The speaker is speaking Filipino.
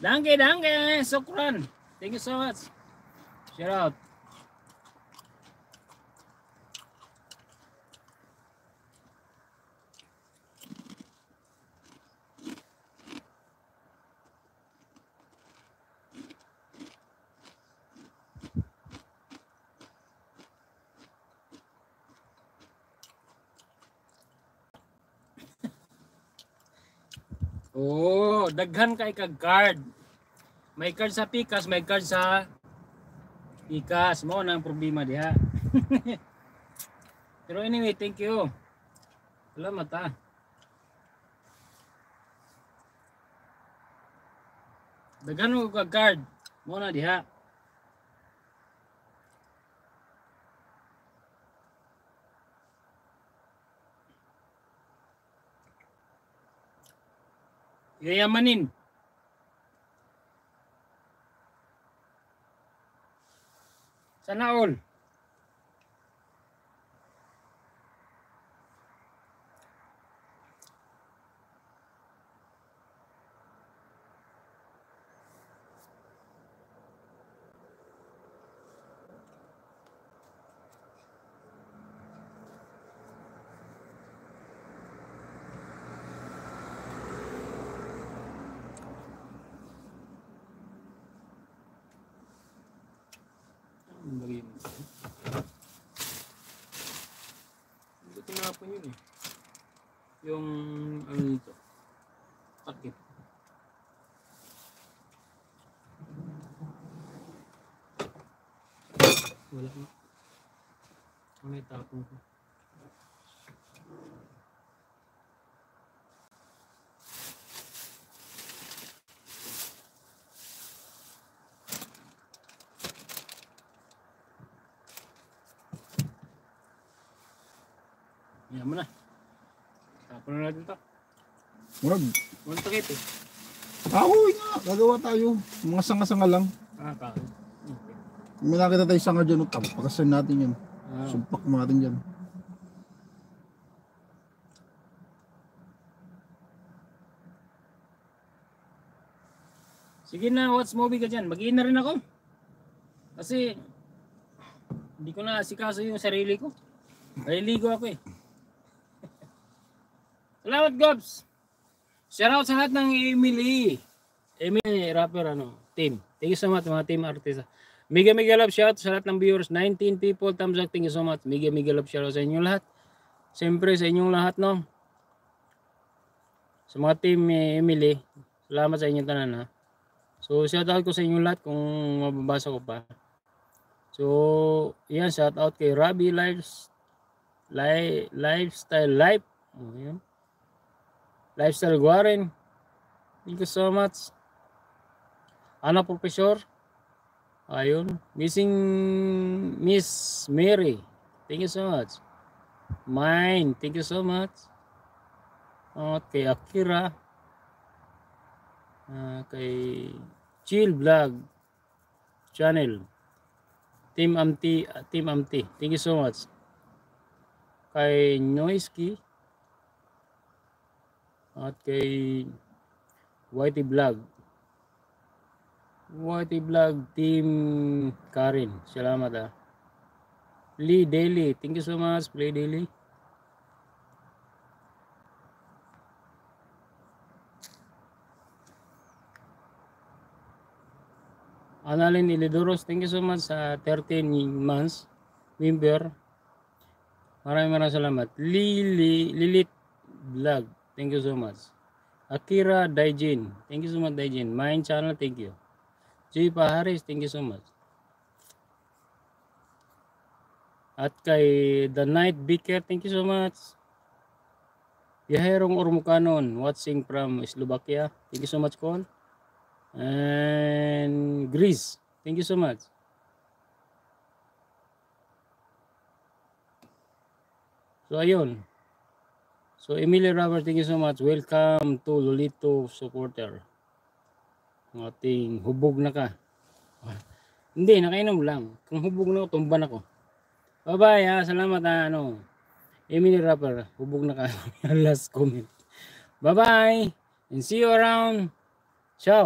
Danke, danke. Sukran. Thank you so much. Shout out. Oh, daghan kay kag card. May card sa Pikas, may card sa Pikas. Mo nang problema diha. Pero anyway, thank you. Salamat ha. Daghan mo kag card. Mo na diha. Yayamanin. Sana all. Hindi tinapon yun eh. Yung ano dito. Takip. Wala na. Ano itapon ko? Yan mo na. Tapon na natin ito. Wag. Walang takip eh. Ahoy nga. Gagawa tayo. Mga sanga-sanga lang. Kain. May nakita tayo sanga dyan. Pakasan natin yan. Sumpak mo natin dyan. Sige na, watch movie ka dyan. Mag-iin na rin ako. Kasi hindi ko na asikaso yung sarili ko. Maliligo ako eh. Salamat, Gobs. Shoutout sa lahat ng Emily. Emily rapper team. Thank you so much mga team artista. Mega love shoutout sa lahat ng viewers. 19 people thumbs up. Thank you so much. Mega love shoutout sa inyong lahat. Siyempre sa inyong lahat no. Sa mga team Emily, salamat sa inyong tanan ha. So shoutout ko sa inyong lahat kung mababasa ko pa. So yan, shoutout kay Robbie Lifestyle Life. Oh, yan. Lifestyle Guarin. Thank you so much. Ana Professor. Ayun. Missing Miss Mary. Thank you so much. Mine. Thank you so much. Kay Akira. Kay Chill Vlog Channel. Team Amti. Thank you so much. Kay Noisky. At kay YT Vlog Team Karin, salamat ha. Lee Daily, thank you so much. Play Daily. Annalyn Ilidoros, thank you so much sa 13 months member. Maraming salamat. Lilith Vlog, thank you so much. Akira Daijin, thank you so much Daijin. Mine channel, thank you. J. Paharis, thank you so much. At kay The Night Beaker, thank you so much. Yaherong Ormukanon, watching from Slovakia, thank you so much Kon. And Greece, thank you so much. So ayun. So Emily Robert, thank you so much. Welcome to Lolito supporter. Ng ating hubog na ka. Hindi, nakainom lang. Kung hubog na ako, tumban ako. Bye-bye ha. Salamat ha. Emily Robert, hubog na ka. Last comment. Bye-bye. And see you around. Ciao.